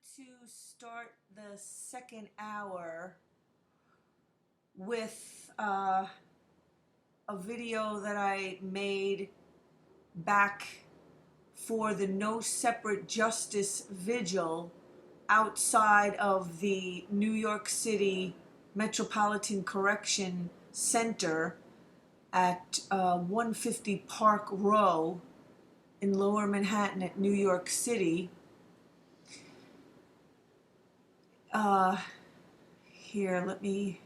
to start the second hour with a video that I made back for the No Separate Justice Vigil outside of the New York City Metropolitan Correction Center at 150 Park Row in Lower Manhattan at New York City. Here, let me...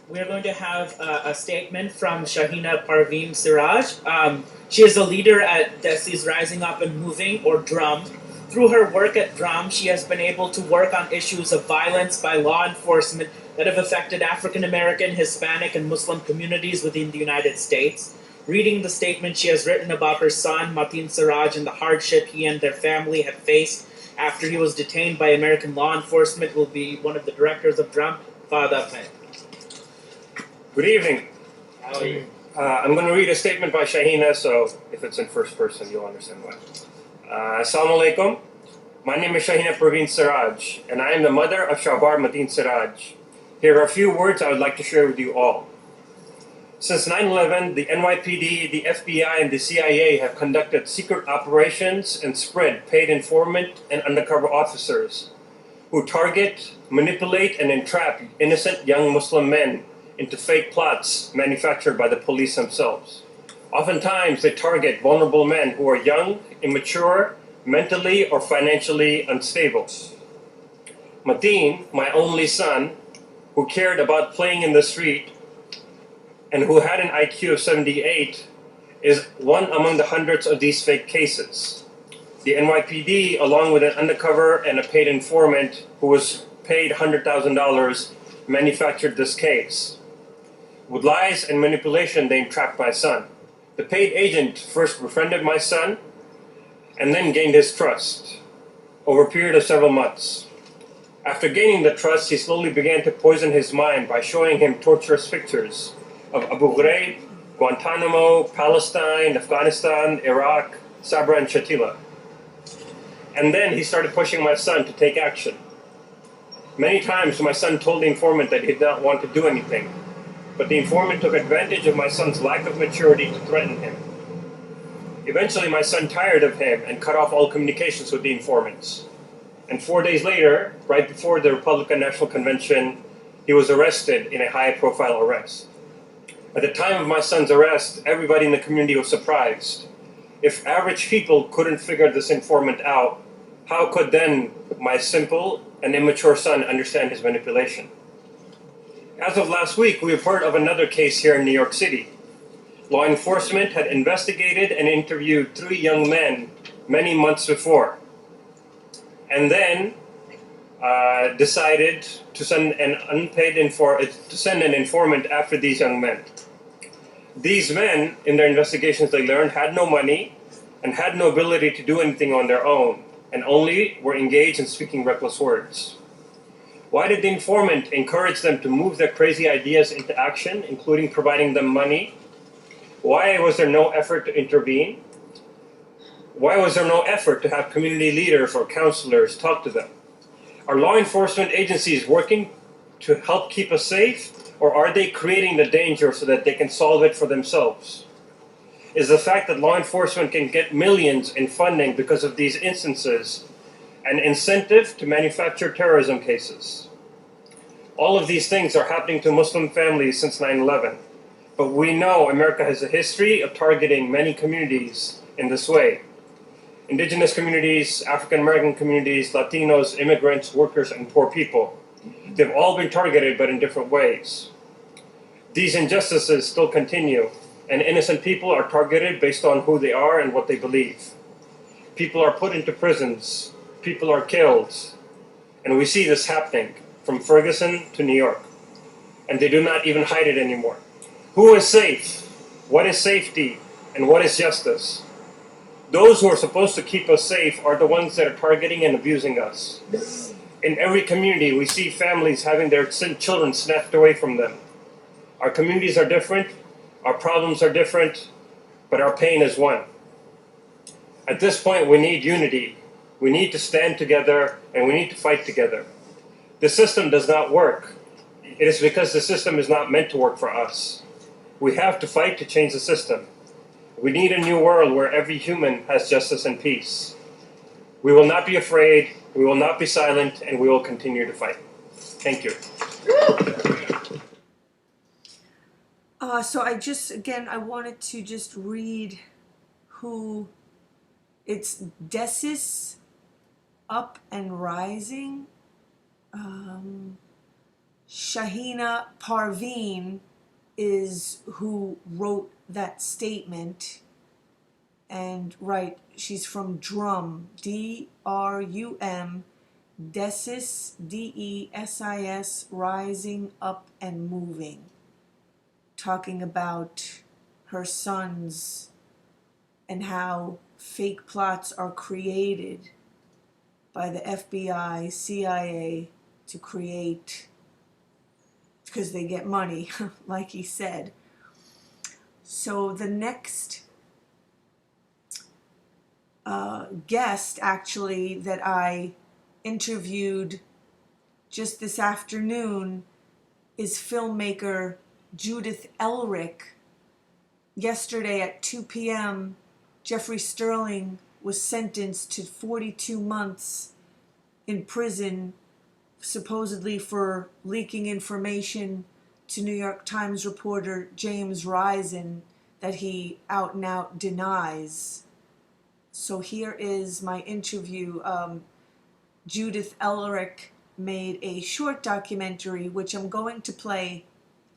We're going to have a statement from Shahina Parveen Siraj. She is a leader at Desi's Rising Up and Moving, or DRUM. Through her work at DRUM, she has been able to work on issues of violence by law enforcement that have affected African American, Hispanic, and Muslim communities within the United States. Reading the statement she has written about her son, Mateen Siraj, and the hardship he and their family have faced after he was detained by American law enforcement, will be one of the directors of DRUM, Father Pen. Good evening. How are you? I'm going to read a statement by Shahina, so if it's in first person, you'll understand why. Assalamu alaikum. My name is Shahina Parveen Siraj, and I am the mother of Shahbar Mateen Siraj. Here are a few words I would like to share with you all. Since 9/11, the NYPD, the FBI, and the CIA have conducted secret operations and spread paid informant and undercover officers who target, manipulate, and entrap innocent young Muslim men into fake plots manufactured by the police themselves. Oftentimes, they target vulnerable men who are young, immature, mentally or financially unstable. Mateen, my only son, who cared about playing in the street and who had an IQ of 78, is one among the hundreds of these fake cases. The NYPD, along with an undercover and a paid informant who was paid $100,000, manufactured this case. With lies and manipulation, they entrapped my son. The paid agent first befriended my son and then gained his trust over a period of several months. After gaining the trust, he slowly began to poison his mind by showing him torturous pictures of Abu Ghraib, Guantanamo, Palestine, Afghanistan, Iraq, Sabra, and Shatila. And then he started pushing my son to take action. Many times my son told the informant that he did not want to do anything, but the informant took advantage of my son's lack of maturity to threaten him. Eventually my son tired of him and cut off all communications with the informants. And 4 days later, right before the Republican National Convention, he was arrested in a high-profile arrest. At the time of my son's arrest, everybody in the community was surprised. If average people couldn't figure this informant out, how could then my simple and immature son understand his manipulation? As of last week, we have heard of another case here in New York City. Law enforcement had investigated and interviewed 3 young men many months before, and then decided to send an informant after these young men. These men, in their investigations, they learned, had no money and had no ability to do anything on their own, and only were engaged in speaking reckless words. Why did the informant encourage them to move their crazy ideas into action, including providing them money? Why was there no effort to intervene? Why was there no effort to have community leaders or counselors talk to them? Are law enforcement agencies working to help keep us safe, or are they creating the danger so that they can solve it for themselves? Is the fact that law enforcement can get millions in funding because of these instances an incentive to manufacture terrorism cases? All of these things are happening to Muslim families since 9/11, but we know America has a history of targeting many communities in this way. Indigenous communities, African American communities, Latinos, immigrants, workers, and poor people. They've all been targeted, but in different ways. These injustices still continue, and innocent people are targeted based on who they are and what they believe. People are put into prisons, people are killed, and we see this happening from Ferguson to New York, and they do not even hide it anymore. Who is safe? What is safety? And what is justice? Those who are supposed to keep us safe are the ones that are targeting and abusing us. In every community, we see families having their children snatched away from them. Our communities are different, our problems are different, but our pain is one. At this point, we need unity. We need to stand together and we need to fight together. The system does not work. It is because the system is not meant to work for us. We have to fight to change the system. We need a new world where every human has justice and peace. We will not be afraid, we will not be silent, and we will continue to fight. Thank you. So I wanted to just read who, it's Desis Up and Rising. Shahina Parveen is who wrote that statement. And she's from Drum, D-R-U-M, Desis, D-E-S-I-S, Rising Up and Moving, talking about her sons and how fake plots are created by the FBI, CIA to create, because they get money, like he said. So the next guest, actually, that I interviewed just this afternoon is filmmaker Judith Ehrlich. Yesterday at 2 p.m., Jeffrey Sterling was sentenced to 42 months in prison, supposedly for leaking information to New York Times reporter James Risen that he out and out denies. So here is my interview. Judith Ehrlich made a short documentary, which I'm going to play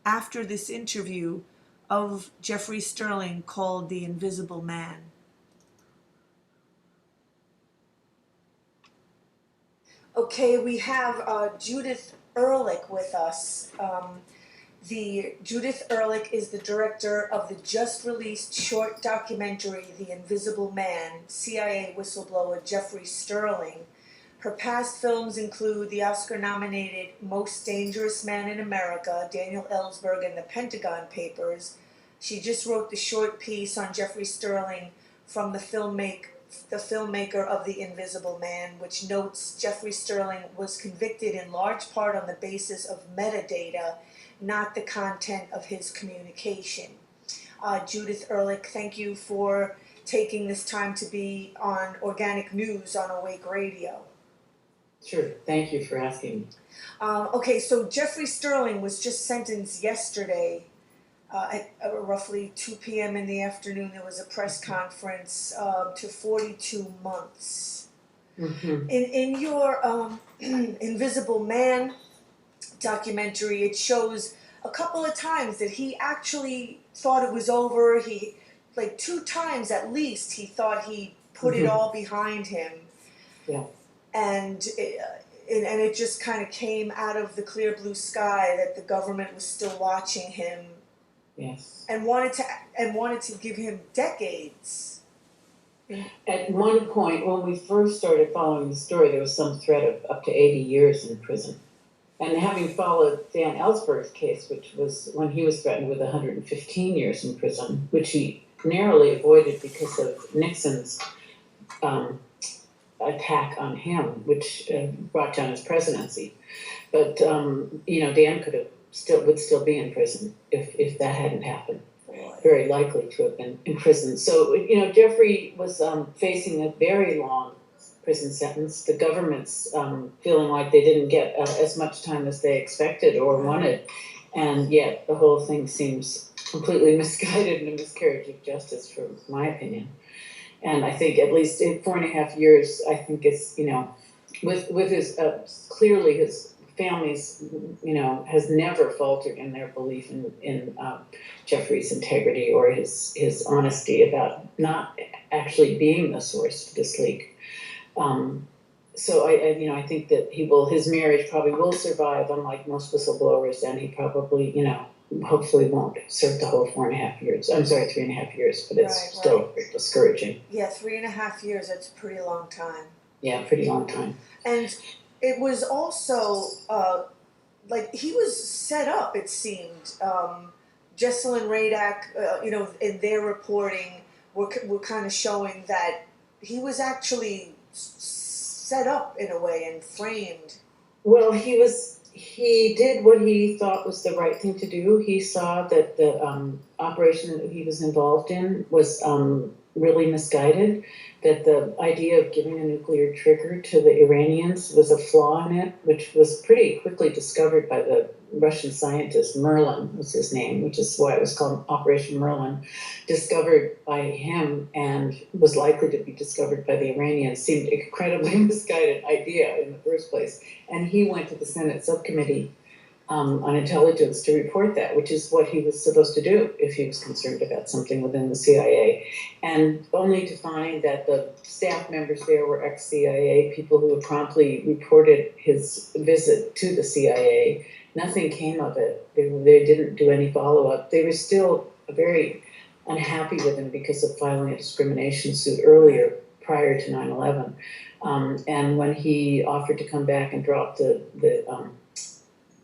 after this interview, of Jeffrey Sterling, called The Invisible Man. Okay, we have Judith Ehrlich with us. Judith Ehrlich is the director of the just-released short documentary, The Invisible Man, CIA whistleblower Jeffrey Sterling. Her past films include the Oscar-nominated Most Dangerous Man in America, Daniel Ellsberg and the Pentagon Papers. She just wrote the short piece on Jeffrey Sterling from the filmmaker of The Invisible Man, which notes Jeffrey Sterling was convicted in large part on the basis of metadata, not the content of his communication. Judith Ehrlich, thank you for taking this time to be on Organic News on Awake Radio. Sure, thank you for asking. Okay, so Jeffrey Sterling was just sentenced yesterday at roughly 2 p.m. in the afternoon. There was a press conference to 42 months. Mm-hmm. In your Invisible Man documentary, it shows a couple of times that he actually thought it was over. He, like 2 times at least, he thought he put it all behind him. Yeah. And it just kind of came out of the clear blue sky that the government was still watching him. Yes. And wanted to give him decades. At one point, when we first started following the story, there was some threat of up to 80 years in prison. And having followed Dan Ellsberg's case, which was when he was threatened with 115 years in prison, which he narrowly avoided because of Nixon's attack on him, which brought down his presidency. But Dan would still be in prison if that hadn't happened. Very likely to have been in prison. So Jeffrey was facing a very long prison sentence. The government's feeling like they didn't get as much time as they expected or wanted, and yet the whole thing seems completely misguided and a miscarriage of justice, for my opinion. And I think at least in 4.5 years, I think it's, with his, clearly his family's, has never faltered in their belief in Jeffrey's integrity or his honesty about not actually being the source of this leak. So I think that his marriage probably will survive, unlike most whistleblowers, and he probably, hopefully won't serve the whole 4.5 years. I'm sorry, 3.5 years, but it's still very discouraging. Yeah, 3.5 years, that's a pretty long time. Yeah, pretty long time. And it was also, he was set up, it seemed. Jesselyn Radak, in their reporting, were kind of showing that he was actually set up in a way and framed. Well, he did what he thought was the right thing to do. He saw that the operation that he was involved in was really misguided, that the idea of giving a nuclear trigger to the Iranians was a flaw in it, which was pretty quickly discovered by the Russian scientist. Merlin was his name, which is why it was called Operation Merlin, discovered by him and was likely to be discovered by the Iranians. Seemed an incredibly misguided idea in the first place. And he went to the Senate subcommittee on intelligence to report that, which is what he was supposed to do if he was concerned about something within the CIA. And only to find that the staff members there were ex-CIA people who had promptly reported his visit to the CIA. Nothing came of it. They didn't do any follow-up. They were still very unhappy with him because of filing a discrimination suit earlier, prior to 9/11. And when he offered to come back and drop the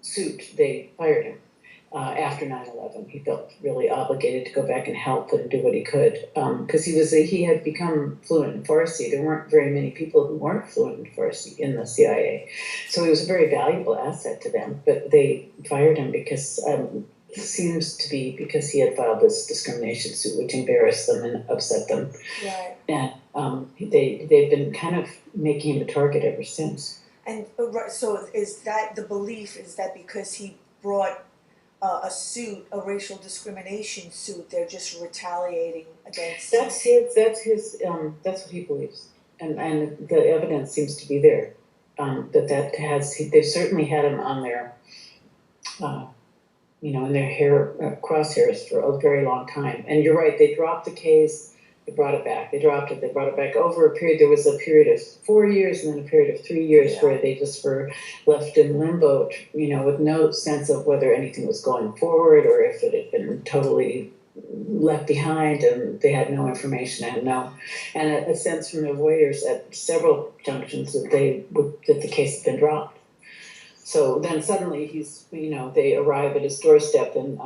suit, they fired him after 9/11. He felt really obligated to go back and help and do what he could because he had become fluent in Farsi. There weren't very many people who weren't fluent in Farsi in the CIA, so he was a very valuable asset to them. But they fired him because seems to be because he had filed this discrimination suit, which embarrassed them and upset them. Right. And they've been kind of making him a target ever since. And so is that the belief, is that because he brought a suit, a racial discrimination suit, they're just retaliating against him? That's what he believes. And the evidence seems to be there. They've certainly had him on their, in their crosshairs for a very long time. And you're right, they dropped the case. They brought it back. They dropped it. They brought it back over a period. There was a period of 4 years and then a period of 3 years where they just were left in limbo, with no sense of whether anything was going forward or if it had been totally left behind, and they had no information and a sense from their lawyers at several junctions that the case had been dropped. So then suddenly they arrive at his doorstep in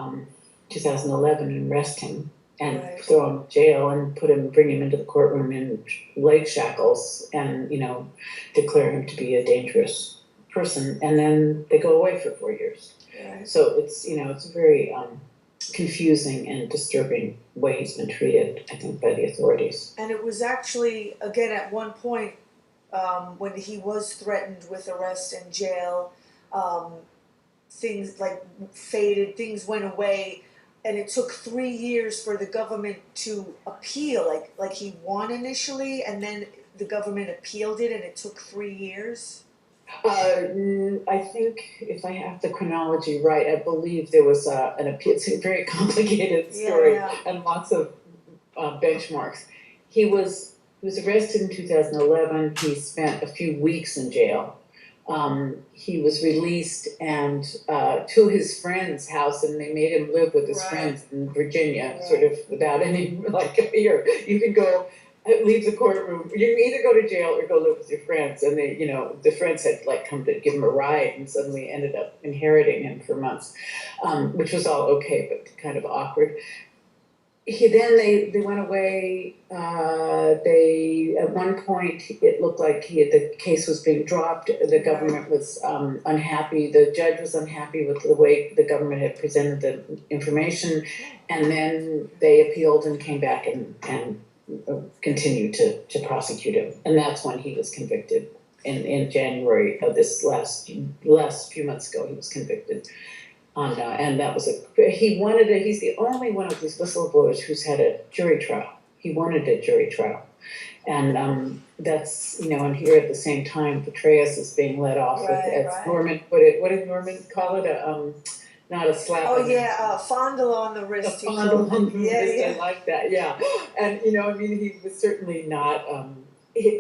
2011 and arrest him. And throw him in jail and bring him into the courtroom in leg shackles and, declare him to be a dangerous person. And then they go away for 4 years. Right. So it's a very confusing and disturbing way he's been treated, I think, by the authorities. And it was actually, again, at one point, when he was threatened with arrest and jail, things like faded, things went away. And it took 3 years for the government to appeal, like he won initially, and then the government appealed it, and it took 3 years. I think if I have the chronology right, I believe there was an appeal. It's a very complicated story and lots of benchmarks. He was arrested in 2011. He spent a few weeks in jail. He was released and to his friend's house, and they made him live with his friends in Virginia, sort of without any, here, you can go, leave the courtroom. You can either go to jail or go live with your friends. And they, the friends had come to give him a ride and suddenly ended up inheriting him for months, which was all okay, but kind of awkward. They went away. At one point, it looked like the case was being dropped. The government was unhappy. The judge was unhappy with the way the government had presented the information, and then they appealed and came back and continued to prosecute him. And that's when he was convicted. In January of this last few months ago, he was convicted. And that was he's the only one of these whistleblowers who's had a jury trial. He wanted a jury trial. And that's, and here at the same time, Petraeus is being let off as Norman put it. What did Norman call it? Not a slap. Oh, fondle on the wrist. A fondle on the wrist, I like that, And, he was certainly not,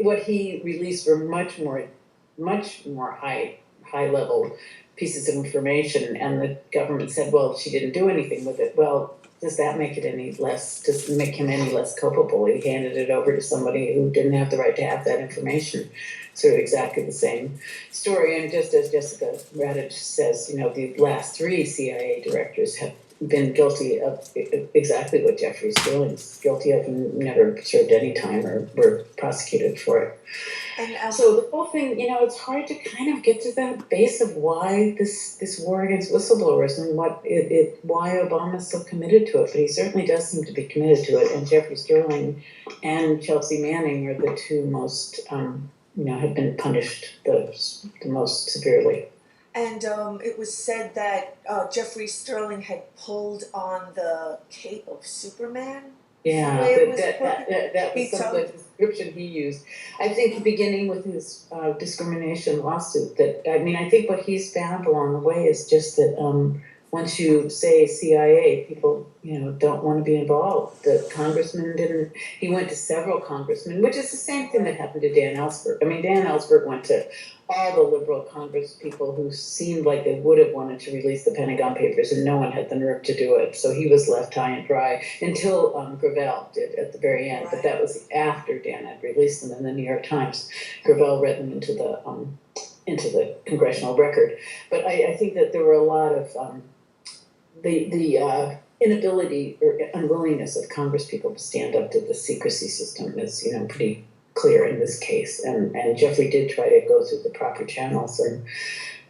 what he released were much more high level pieces of information, and the government said, well, she didn't do anything with it. Well, does that make it does it make him any less culpable? He handed it over to somebody who didn't have the right to have that information. Sort of exactly the same story. And just as Jessica Radich says, the last 3 CIA directors have been guilty of exactly what Jeffrey's doing, guilty of, and never served any time or were prosecuted for it. And So the whole thing, it's hard to kind of get to the base of why this war against whistleblowers and why Obama's so committed to it. But he certainly does seem to be committed to it. And Jeffrey Sterling and Chelsea Manning are the two most, have been punished the most severely. And it was said that Jeffrey Sterling had pulled on the cape of Superman. Yeah, that was the description he used. I think beginning with his discrimination lawsuit, I think what he's found along the way is just that once you say CIA, people, don't want to be involved. The congressman didn't, he went to several congressmen, which is the same thing that happened to Dan Ellsberg. I mean, Dan Ellsberg went to all the liberal Congress people who seemed like they would have wanted to release the Pentagon Papers, and no one had the nerve to do it. So he was left high and dry until Gravel did at the very end. Right. But that was after Dan had released them in the New York Times. Gravel read them into the congressional record. But I think that there were a lot of the inability or unwillingness of Congress people to stand up to the secrecy system is, pretty clear in this case. And Jeffrey did try to go through the proper channels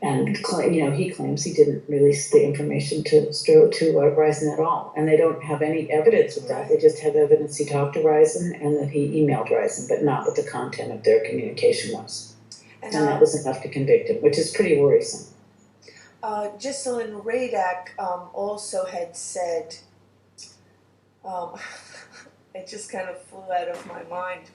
and he claims he didn't release the information to Risen at all. And they don't have any evidence of that. They just have evidence he talked to Risen and that he emailed Risen, but not what the content of their communication was. And that was enough to convict him, which is pretty worrisome. Ghislaine Radak also had said, it just kind of flew out of my mind,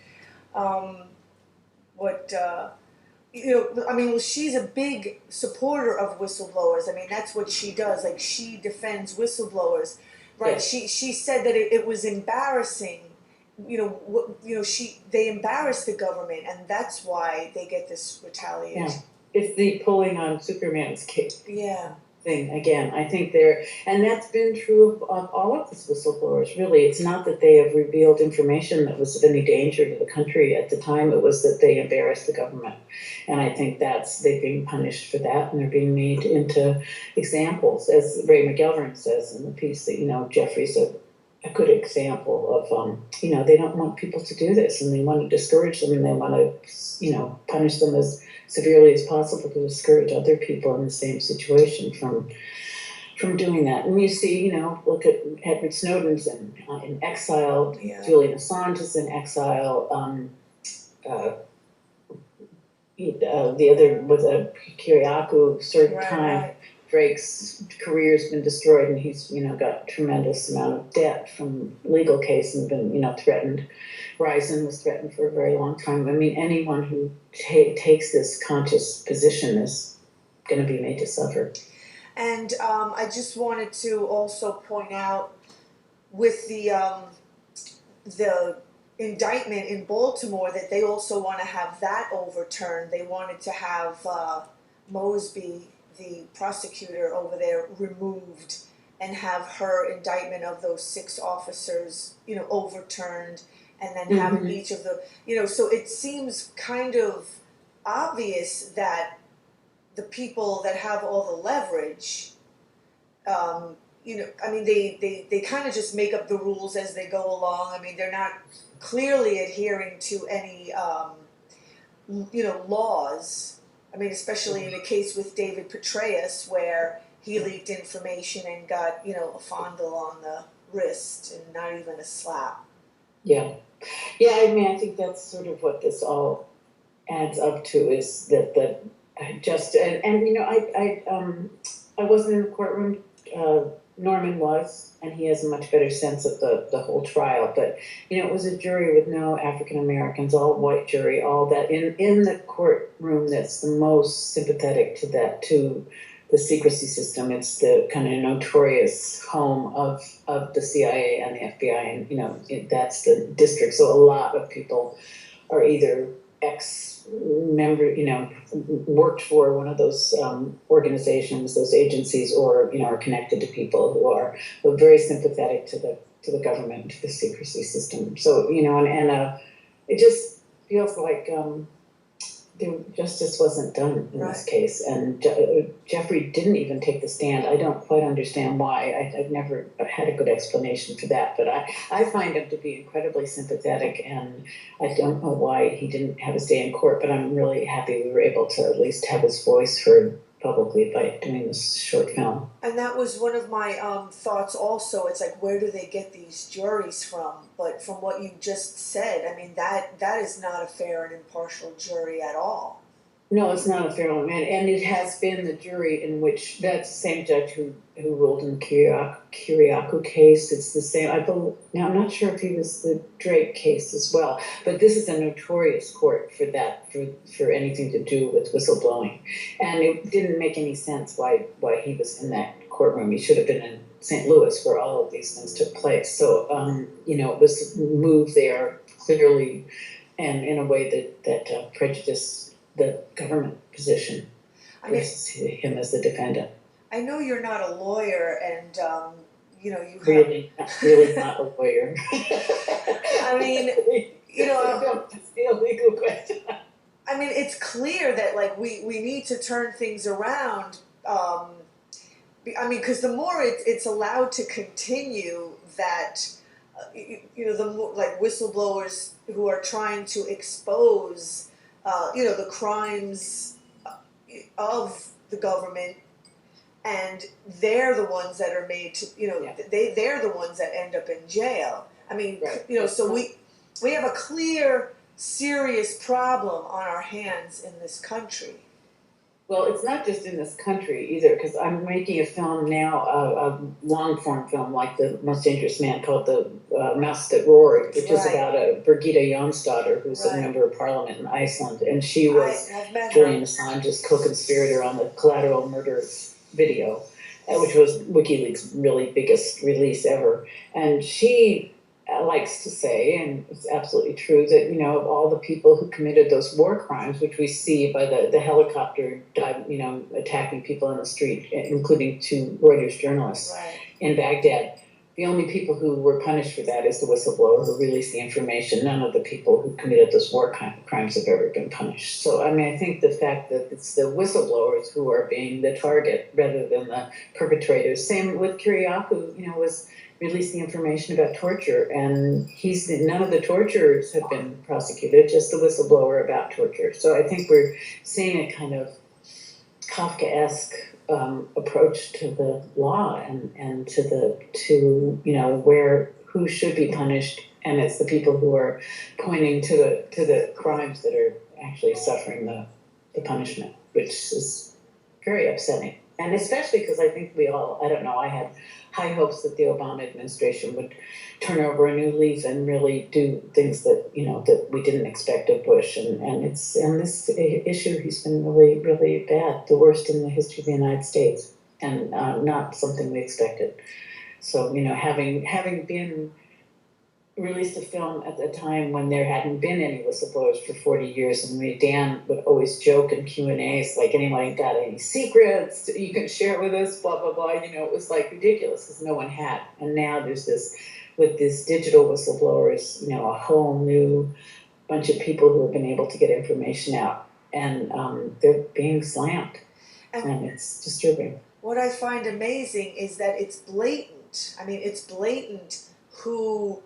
she's a big supporter of whistleblowers. I mean, that's what she does. Like, she defends whistleblowers, right? Yeah. She said that it was embarrassing. They embarrass the government, and that's why they get this retaliation. Yeah. It's the pulling on Superman's cape. Yeah. Thing again. I think and that's been true of all of these whistleblowers. Really, it's not that they have revealed information that was of any danger to the country at the time. It was that they embarrassed the government, and I think they're being punished for that, and they're being made into examples, as Ray McGovern says in the piece that Jeffrey's a good example of they don't want people to do this, and they want to discourage them, and they want to punish them as severely as possible to discourage other people in the same situation from doing that. And you see, look at Edward Snowden's in exile. Yeah. Julian Assange is in exile. The other was a Kiriakou, certain time. Right. Drake's career's been destroyed, and he's got tremendous amount of debt from legal case and been threatened. Risen was threatened for a very long time. I mean, anyone who takes this conscious position is going to be made to suffer. And I just wanted to also point out with the indictment in Baltimore that they also want to have that overturned. They wanted to have Mosby, the prosecutor over there, removed and have her indictment of those 6 officers, overturned, and then have each of the, so it seems kind of obvious that the people that have all the leverage, they kind of just make up the rules as they go along. I mean, they're not clearly adhering to any, laws. I mean, especially in a case with David Petraeus, where he leaked information and got, a fondle on the wrist and not even a slap. Yeah. Yeah, I think that's sort of what this all adds up to, is that I wasn't in the courtroom. Norman was, and he has a much better sense of the whole trial. But, it was a jury with no African Americans, all white jury, all that. In the courtroom that's the most sympathetic to the secrecy system. It's the kind of notorious home of the CIA and the FBI, and that's the district. So a lot of people are either ex-member, worked for one of those organizations, those agencies, or are connected to people who are very sympathetic to the government, to the secrecy system. So it just feels like justice wasn't done in this Right. case, and Jeffrey didn't even take the stand. I don't quite understand why. I've never had a good explanation for that, but I find him to be incredibly sympathetic, and I don't know why he didn't have his day in court, but I'm really happy we were able to at least have his voice heard publicly by doing this short film. And that was one of my thoughts also. It's like, where do they get these juries from? But from what you just said, I mean, that is not a fair and impartial jury at all. No, it's not a fair one, and it has been the jury in which, that's the same judge who ruled in the Kiriakou case. It's the same, now I'm not sure if he was the Drake case as well, but this is a notorious court for that, for anything to do with whistleblowing. And it didn't make any sense why he was in that courtroom. He should have been in St. Louis where all of these things took place. So, it was moved there clearly and in a way that prejudiced the government position versus him as the defendant. I know you're not a lawyer, and you have really not a lawyer. I mean, don't see a legal question. I mean, it's clear that like we need to turn things around. I mean, because the more it's allowed to continue, that the more like whistleblowers who are trying to expose the crimes of the government, and they're the ones that are made to, they're the ones that end up in jail. I mean, right. So we have a clear, serious problem on our hands in this country. Well, it's not just in this country either, because I'm making a film now, a long-form film like The Most Dangerous Man, called The Mouse That Roared, which is about a Birgitta Jonsdottir, who's a member of parliament in Iceland, and she was Julian Assange's co-conspirator on the Collateral Murder video, which was WikiLeaks' really biggest release ever. And she likes to say, and it's absolutely true, that of all the people who committed those war crimes, which we see by the helicopter attacking people in the street, including 2 Reuters journalists in Baghdad, the only people who were punished for that is the whistleblower who released the information. None of the people who committed those war crimes have ever been punished. So, I mean, I think the fact that it's the whistleblowers who are being the target rather than the perpetrators. Same with Kiriakou, was released the information about torture, and none of the torturers have been prosecuted, just the whistleblower about torture. So I think we're seeing a kind of Kafkaesque approach to the law and to who should be punished, and it's the people who are pointing to the crimes that are actually suffering the punishment, which is very upsetting. And especially because I think I had high hopes that the Obama administration would turn over a new leaf and really do things that we didn't expect of Bush. And this issue, he's been really, really bad, the worst in the history of the United States, and not something we expected. So, having been released a film at the time when there hadn't been any whistleblowers for 40 years, and Dan would always joke in Q&As, like, anyone got any secrets you can share with us, blah, blah, blah. It was like ridiculous because no one had. And now there's with this digital whistleblowers, a whole new bunch of people who have been able to get information out, and they're being slammed, and it's disturbing. What I find amazing is that it's blatant. I mean, it's blatant who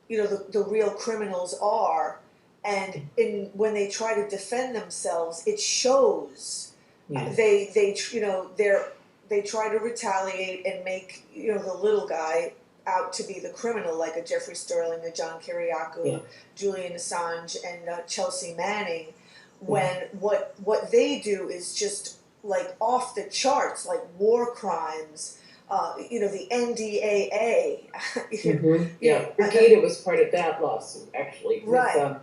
the real criminals are, and when they try to defend themselves, it shows. Yeah. They try to retaliate and make the little guy out to be the criminal, like a Jeffrey Sterling, a John Kiriakou, Julian Assange, and Chelsea Manning. When what they do is just like off the charts, like war crimes. The NDAA. Birgitta was part of that lawsuit, actually, with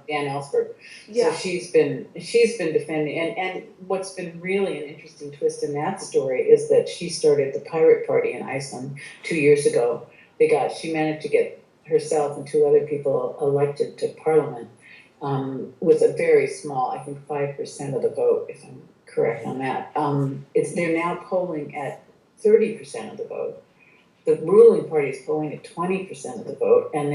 Dan Ellsberg. Yeah. So she's been defending, and what's been really an interesting twist in that story is that she started the Pirate Party in Iceland 2 years ago. She managed to get herself and 2 other people elected to parliament with a very small, I think 5% of the vote, if I'm correct on that. They're now polling at 30% of the vote, the ruling party is polling at 20% of the vote, and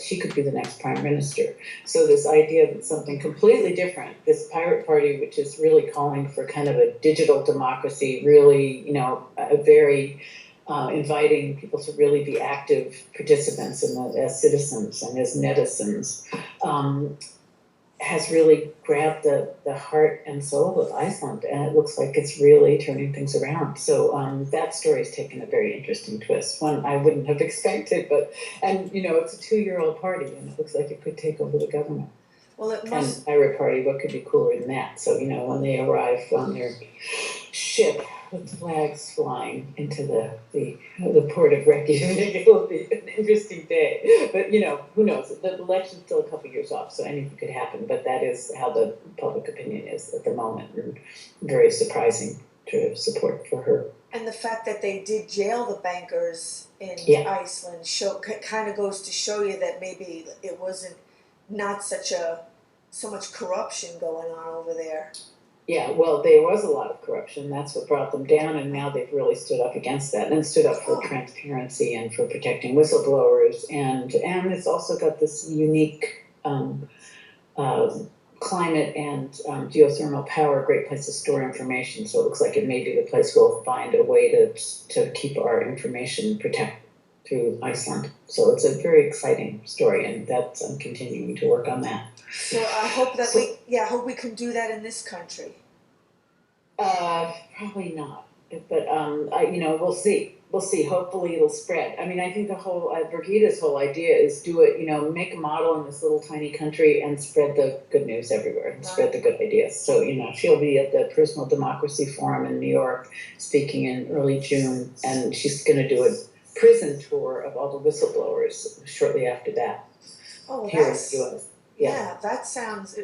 she could be the next prime minister. So this idea that something completely different, this pirate party, which is really calling for kind of a digital democracy, really, a very inviting people to really be active participants as citizens and as netizens, has really grabbed the heart and soul of Iceland, and it looks like it's really turning things around. So that story's taken a very interesting twist, one I wouldn't have expected, and it's a 2-year-old party, and it looks like it could take over the government. Well, it must. And pirate party, what could be cooler than that? So, when they arrive on their ship with flags flying into the port of Reykjavik, it will be an interesting day. But, who knows? The election's still a couple years off, so anything could happen. But that is how the public opinion is at the moment, and very surprising to support for her. And the fact that they did jail the bankers in Iceland kind of goes to show you that maybe it wasn't not so much corruption going on over there. Yeah, well, there was a lot of corruption. That's what brought them down, and now they've really stood up against that and stood up for transparency and for protecting whistleblowers. And it's also got this unique climate and geothermal power, a great place to store information. So it looks like it may be the place we'll find a way to keep our information protected through Iceland. So it's a very exciting story, and I'm continuing to work on that. So I hope that I hope we can do that in this country. Probably not, but we'll see. We'll see. Hopefully it'll spread. I mean, I think the whole Brigida's whole idea is do it. Make a model in this little tiny country and spread the good news everywhere and spread the good ideas. So she'll be at the Personal Democracy Forum in New York, speaking in early June, and she's going to do a prison tour of all the whistleblowers shortly after that. Oh, here in the US. Yeah, that sounds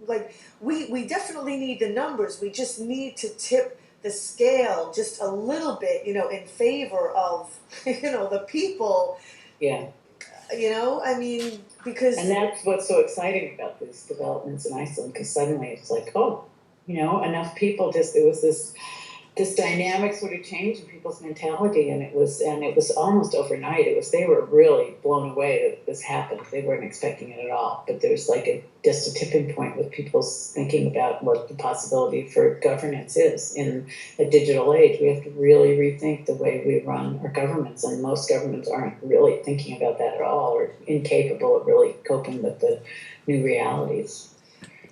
like we definitely need the numbers. We just need to tip the scale just a little bit, in favor of, the people. Yeah. I mean, because... And that's what's so exciting about these developments in Iceland, because suddenly it's like, enough people there was this dynamic sort of change in people's mentality, and it was almost overnight. They were really blown away that this happened. They weren't expecting it at all. But there's just a tipping point with people's thinking about what the possibility for governance is in a digital age. We have to really rethink the way we run our governments, and most governments aren't really thinking about that at all, or incapable of really coping with the new realities.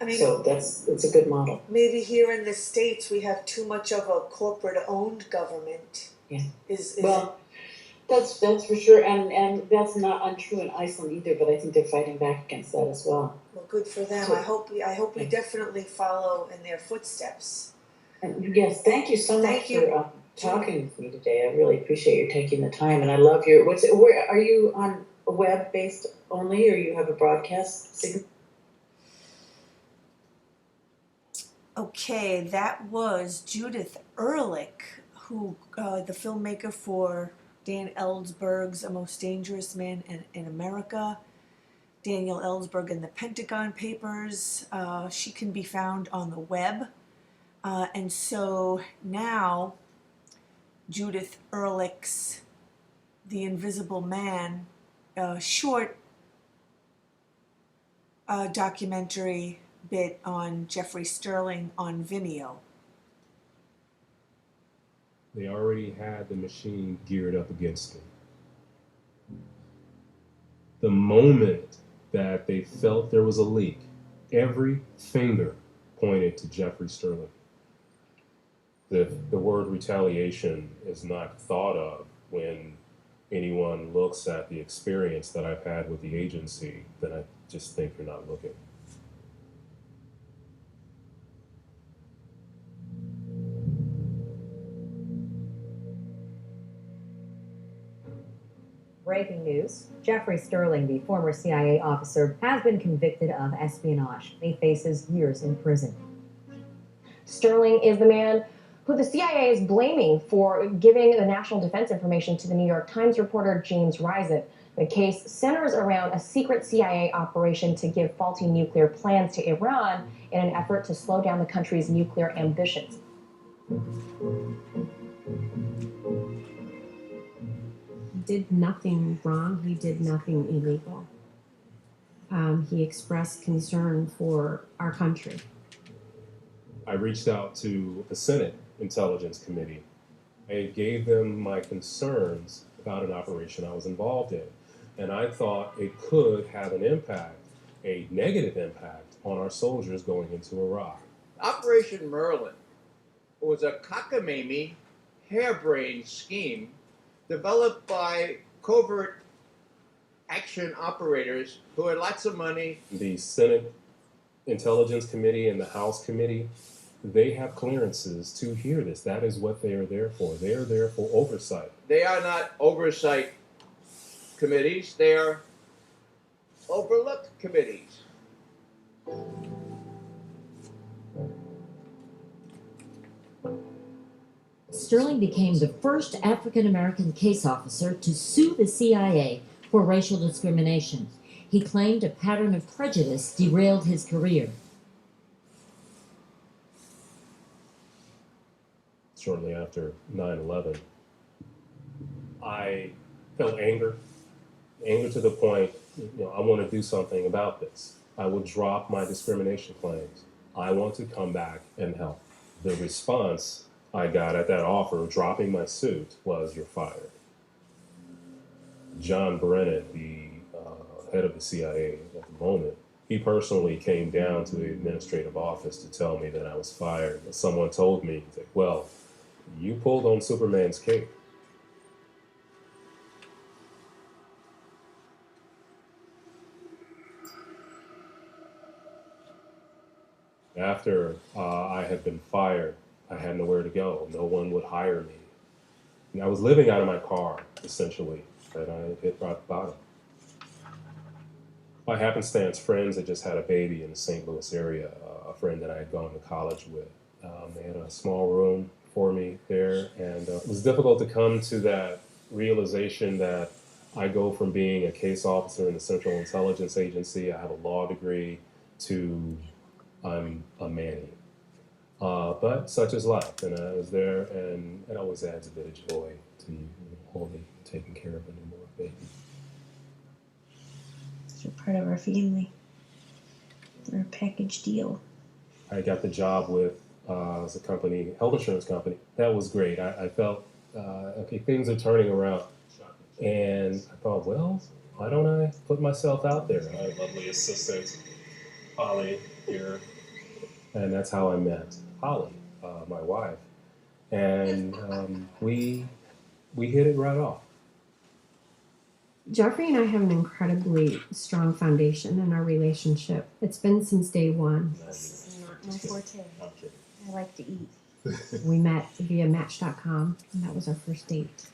I mean, so it's a good model. Maybe here in the States we have too much of a corporate-owned government. Yeah. That's for sure, and that's not untrue in Iceland either. But I think they're fighting back against that as well. Well, good for them. So, I hope we definitely follow in their footsteps. And yes, thank you so much for talking with me today. I really appreciate you taking the time, and I love where are you on a web-based only, or you have a broadcast signal? Okay, that was Judith Ehrlich, who the filmmaker for Dan Ellsberg's A Most Dangerous Man in America, Daniel Ellsberg and the Pentagon Papers. She can be found on the web. And so now Judith Ehrlich's The Invisible Man short documentary bit on Jeffrey Sterling on Vimeo. They already had the machine geared up against them. The moment that they felt there was a leak, every finger pointed to Jeffrey Sterling. The word retaliation is not thought of when anyone looks at the experience that I've had with the agency, then I just think you're not looking. Breaking news. Jeffrey Sterling, the former CIA officer, has been convicted of espionage. He faces years in prison. Sterling is the man who the CIA is blaming for giving the national defense information to the New York Times reporter James Risett. The case centers around a secret CIA operation to give faulty nuclear plans to Iran in an effort to slow down the country's nuclear ambitions. did nothing wrong. He did nothing illegal. He expressed concern for our country. I reached out to the Senate Intelligence Committee. I gave them my concerns about an operation I was involved in. And I thought it could have an impact, a negative impact, on our soldiers going into Iraq. Operation Merlin was a cockamamie, harebrained scheme developed by covert action operators who had lots of money. The Senate Intelligence Committee and the House Committee, they have clearances to hear this. That is what they are there for. They are there for oversight. They are not oversight committees, they are overlooked committees. Sterling became the first African American case officer to sue the CIA for racial discrimination. He claimed a pattern of prejudice derailed his career. Shortly after 9/11, I felt anger to the point, I want to do something about this. I would drop my discrimination claims. I want to come back and help. The response I got at that offer, dropping my suit, was, "You're fired." John Brennan, the head of the CIA at the moment, he personally came down to the administrative office to tell me that I was fired. Someone told me, "Well, you pulled on Superman's cape." After I had been fired, I had nowhere to go. No one would hire me. And I was living out of my car, essentially, and I hit rock bottom. By happenstance, friends had just had a baby in the St. Louis area, a friend that I had gone to college with. They had a small room for me there, and it was difficult to come to that realization that I go from being a case officer in the Central Intelligence Agency, I have a law degree, to I'm a Manny. But such is life, and I was there, and it always adds a bit of joy to holding, taking care of a newborn baby. You're part of our family. We're a package deal. I got the job with as a company, health insurance company. That was great. I felt, okay, things are turning around. And I thought, well, why don't I put myself out there? I have a lovely assistant, Holly, here. And that's how I met Holly, my wife. And we hit it right off. Jeffrey and I have an incredibly strong foundation in our relationship. It's been since day one. This is not my forte. I like to eat. We met via Match.com, and that was our first date.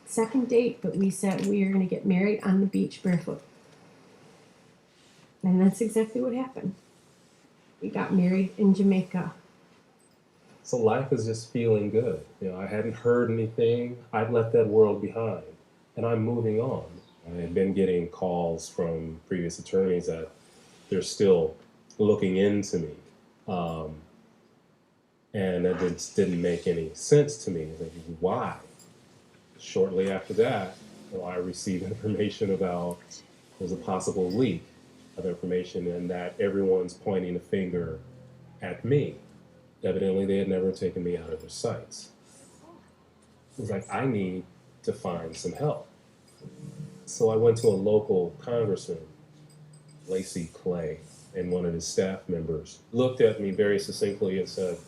Second date, but we said we were going to get married on the beach barefoot. And that's exactly what happened. We got married in Jamaica. So life is just feeling good. I hadn't heard anything. I'd left that world behind, and I'm moving on. I had been getting calls from previous attorneys that they're still looking into me. And that just didn't make any sense to me. Like, why? Shortly after that, I received information about there's a possible leak of information, and that everyone's pointing a finger at me. Evidently, they had never taken me out of their sights. It was like, I need to find some help. So I went to a local congressman, Lacey Clay, and one of his staff members looked at me very succinctly and said,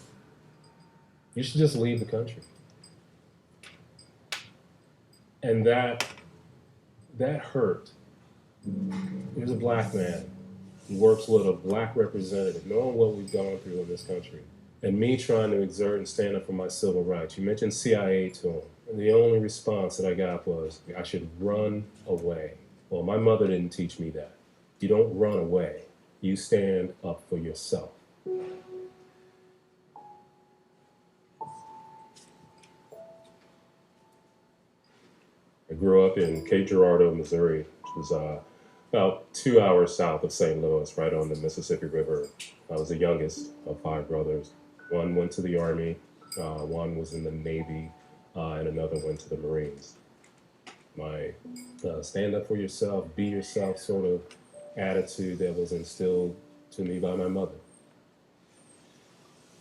"You should just leave the country." And that hurt. He was a black man. He works with a black representative, knowing what we've gone through in this country. And me trying to exert and stand up for my civil rights. You mentioned CIA to him. And the only response that I got was, I should run away. Well, my mother didn't teach me that. You don't run away. You stand up for yourself. I grew up in Cape Girardeau, Missouri, which was about 2 hours south of St. Louis, right on the Mississippi River. I was the youngest of 5 brothers. One went to the Army, one was in the Navy, and another went to the Marines. my stand up for yourself, be yourself sort of attitude that was instilled to me by my mother.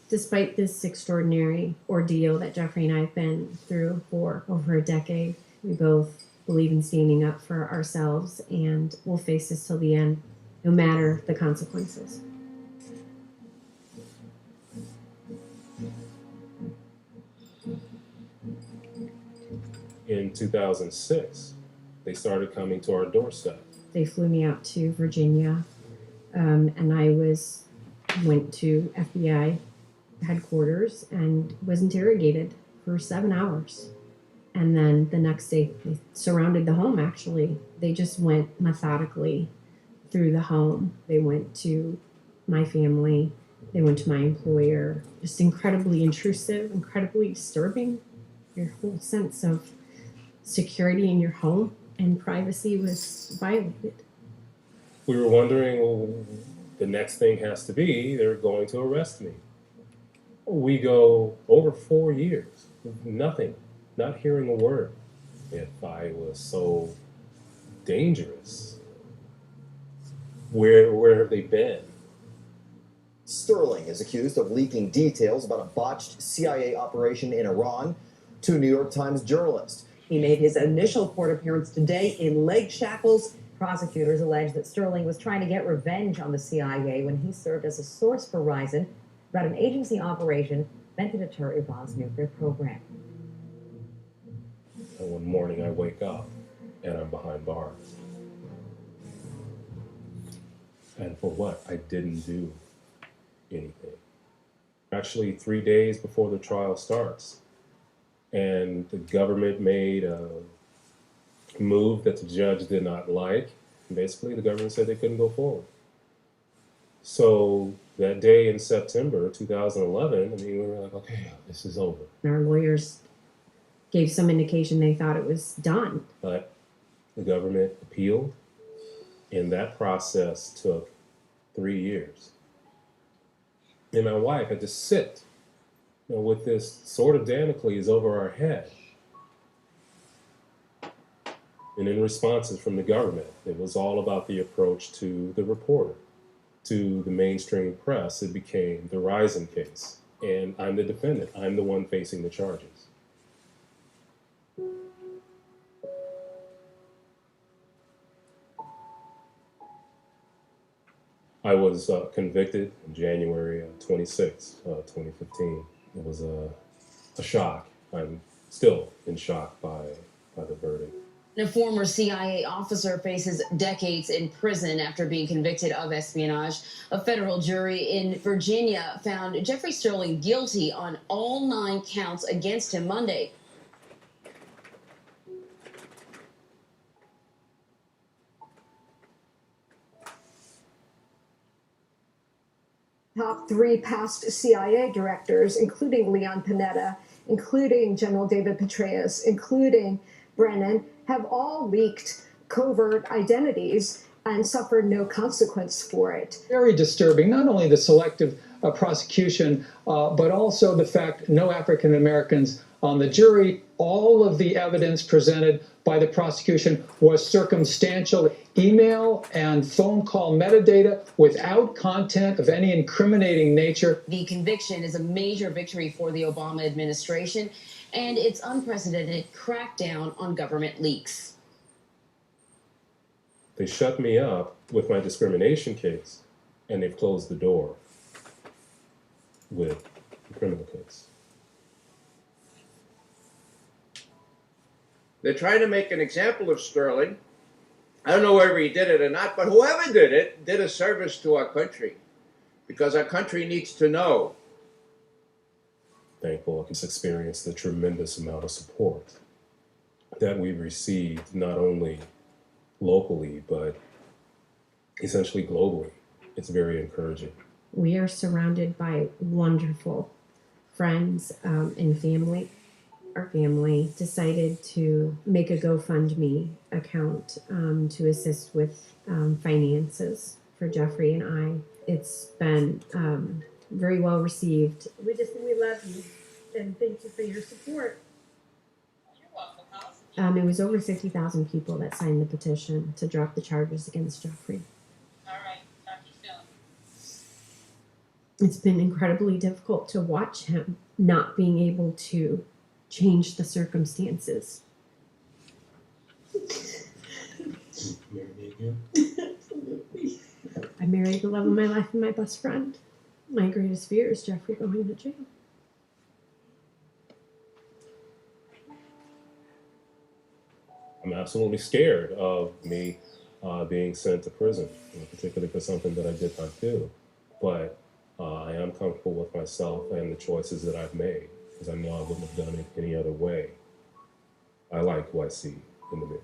Despite this extraordinary ordeal that Jeffrey and I have been through for over a decade, we both believe in standing up for ourselves and we'll face this till the end, no matter the consequences. In 2006, they started coming to our doorstep. They flew me out to Virginia, and I went to FBI headquarters and was interrogated for 7 hours. And then the next day, they surrounded the home, actually. They just went methodically through the home. They went to my family. They went to my employer. Just incredibly intrusive, incredibly disturbing. Your whole sense of security in your home and privacy was violated. We were wondering, well, the next thing has to be, they're going to arrest me. We go over 4 years, nothing, not hearing a word. If I was so dangerous, where have they been? Sterling is accused of leaking details about a botched CIA operation in Iran to a New York Times journalist. He made his initial court appearance today in leg shackles. Prosecutors allege that Sterling was trying to get revenge on the CIA when he served as a source for Verizon about an agency operation meant to deter Iran's nuclear program. And one morning I wake up and I'm behind bars. And for what? I didn't do anything. Actually, 3 days before the trial starts, and the government made a move that the judge did not like. And basically, the government said they couldn't go forward. So that day in September 2011, we were like, okay, this is over. Our lawyers gave some indication they thought it was done. But the government appealed, and that process took 3 years. And my wife had to sit with this sword of Damocles over our head. And in responses from the government, it was all about the approach to the reporter. To the mainstream press, it became the Risen case. And I'm the defendant. I'm the one facing the charges. I was convicted in January 26, 2015. It was a shock. I'm still in shock by the verdict. A former CIA officer faces decades in prison after being convicted of espionage. A federal jury in Virginia found Jeffrey Sterling guilty on all 9 counts against him Monday. Top 3 past CIA directors, including Leon Panetta, including General David Petraeus, including Brennan, have all leaked covert identities and suffered no consequence for it. Very disturbing, not only the selective prosecution, but also the fact no African Americans on the jury. All of the evidence presented by the prosecution was circumstantial. Email and phone call metadata without content of any incriminating nature. The conviction is a major victory for the Obama administration, and its unprecedented crackdown on government leaks. They shut me up with my discrimination case, and they've closed the door with the criminal case. They're trying to make an example of Sterling. I don't know whether he did it or not, but whoever did it did a service to our country, because our country needs to know. Thankful I can experience the tremendous amount of support that we've received, not only locally, but essentially globally. It's very encouraging. We are surrounded by wonderful friends and family. Our family decided to make a GoFundMe account to assist with finances for Jeffrey and I. It's been very well received. We love you and thank you for your support. You're welcome, House. It was over 50,000 people that signed the petition to drop the charges against Jeffrey. All right, Dr. Stone. It's been incredibly difficult to watch him not being able to change the circumstances. I married the love of my life and my best friend. My greatest fear is Jeffrey going to jail. I'm absolutely scared of me being sent to prison, particularly for something that I did not do. But I am comfortable with myself and the choices that I've made, because I know I wouldn't have done it any other way. I like who I see in the mirror.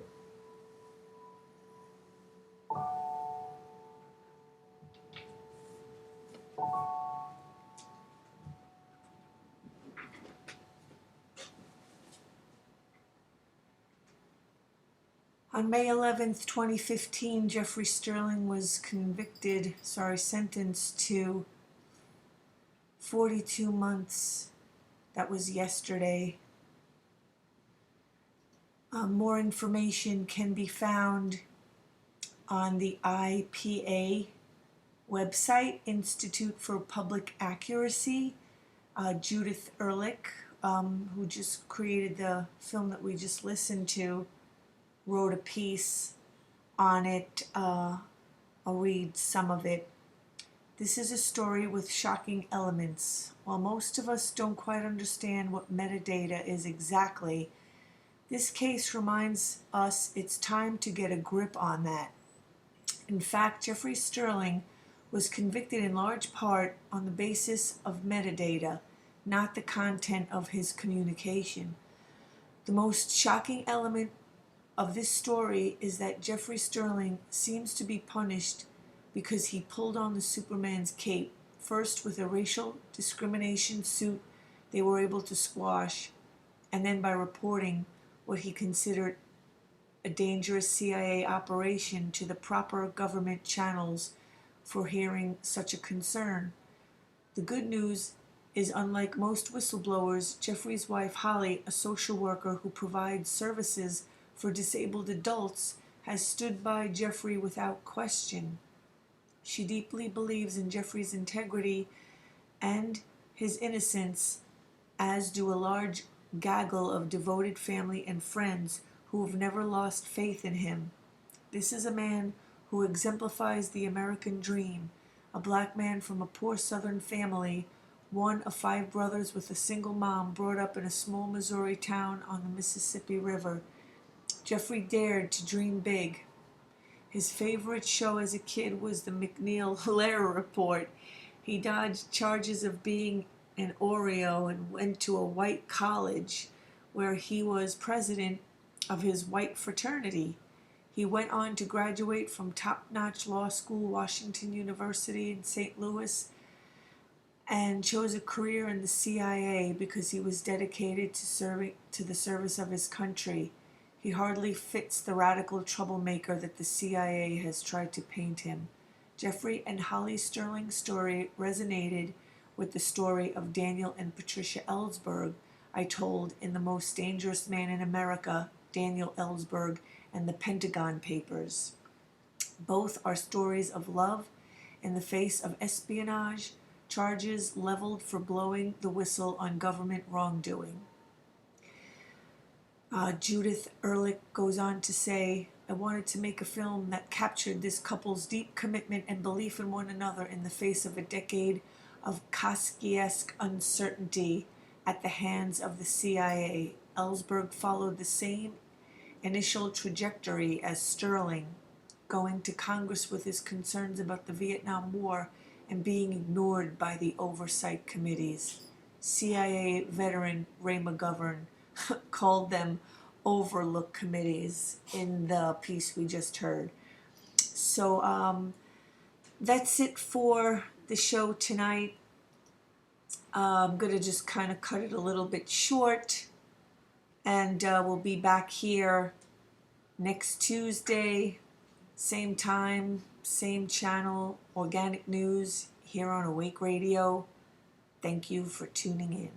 On May 11th, 2015, Jeffrey Sterling was sentenced to 42 months. That was yesterday. More information can be found on the IPA website, Institute for Public Accuracy. Judith Ehrlich, who just created the film that we just listened to, wrote a piece on it. I'll read some of it. This is a story with shocking elements. While most of us don't quite understand what metadata is exactly, this case reminds us it's time to get a grip on that. In fact, Jeffrey Sterling was convicted in large part on the basis of metadata, not the content of his communication. The most shocking element of this story is that Jeffrey Sterling seems to be punished because he pulled on the Superman's cape, first with a racial discrimination suit they were able to squash, and then by reporting what he considered a dangerous CIA operation to the proper government channels for hearing such a concern. The good news is, unlike most whistleblowers, Jeffrey's wife Holly, a social worker who provides services for disabled adults, has stood by Jeffrey without question. She deeply believes in Jeffrey's integrity and his innocence, as do a large gaggle of devoted family and friends who have never lost faith in him. This is a man who exemplifies the American dream, a black man from a poor Southern family, one of 5 brothers with a single mom, brought up in a small Missouri town on the Mississippi River. Jeffrey dared to dream big. His favorite show as a kid was the McNeil-Hilaire Report. He dodged charges of being an Oreo and went to a white college where he was president of his white fraternity. He went on to graduate from top-notch law school, Washington University in St. Louis, and chose a career in the CIA because he was dedicated to the service of his country. He hardly fits the radical troublemaker that the CIA has tried to paint him. Jeffrey and Holly Sterling's story resonated with the story of Daniel and Patricia Ellsberg I told in The Most Dangerous Man in America, Daniel Ellsberg, and the Pentagon Papers. Both are stories of love in the face of espionage, charges leveled for blowing the whistle on government wrongdoing. Judith Ehrlich goes on to say, I wanted to make a film that captured this couple's deep commitment and belief in one another in the face of a decade of Kafkaesque uncertainty at the hands of the CIA. Ellsberg followed the same initial trajectory as Sterling, going to Congress with his concerns about the Vietnam War and being ignored by the oversight committees. CIA veteran Ray McGovern called them overlook committees in the piece we just heard. So that's it for the show tonight. I'm going to just kind of cut it a little bit short, and we'll be back here next Tuesday, same time, same channel, Organic News, here on Awake Radio. Thank you for tuning in.